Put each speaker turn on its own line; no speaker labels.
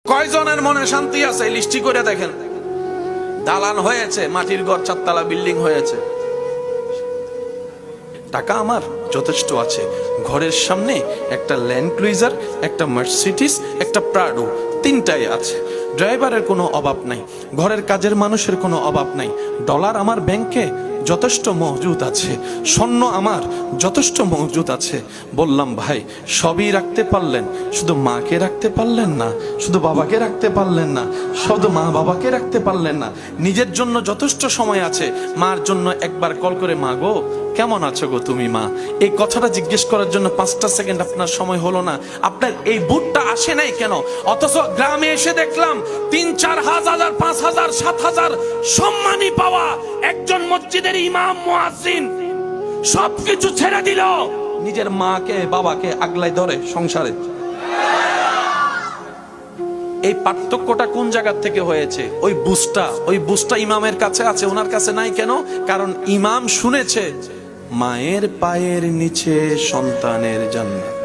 কয়জনের মনে শান্তি আছে লিস্টি করে দেখেন। দালান হয়েছে, মাটির ঘর, 4 তলা বিল্ডিং হয়েছে, টাকা আমার যথেষ্ট আছে। ঘরের সামনে একটা ল্যান্ড ক্রুইজার, একটা মার্সিডিজ, একটা প্রাডো, 3টাই আছে। ড্রাইভারের কোনো অভাব নাই, ঘরের কাজের মানুষের কোনো অভাব নাই। ডলার আমার ব্যাংকে যথেষ্ট মজুদ আছে, স্বর্ণ আমার যথেষ্ট মজুদ আছে। বললাম ভাই সবই রাখতে পারলেন, শুধু মাকে রাখতে পারলেন না, শুধু বাবাকে রাখতে পারলেন না, শুধু মা বাবাকে রাখতে পারলেন না। নিজের জন্য যথেষ্ট সময় আছে, মার জন্য একবার কল করে মা গো কেমন আছো গো তুমি মা, এই কথাটা জিজ্ঞেস করার জন্য 5টা সেকেন্ড আপনার সময় হলো না। আপনার এই বুটটা আসে নাই কেন? অথচ গ্রামে এসে দেখলাম 3-4 হাজার, 5,000, 7,000 সম্মানী পাওয়া একজন মসজিদের ইমাম মুয়াজ্জিন সবকিছু ছেড়ে দিল, নিজের মাকে বাবাকে আগলাই ধরে সংসারে। এই পার্থক্যটা কোন জায়গা থেকে হয়েছে? ওই বুঝটা ইমামের কাছে আছে, ওনার কাছে নাই কেন? কারণ ইমাম শুনেছে মায়ের পায়ের নিচে সন্তানের জান্নাত।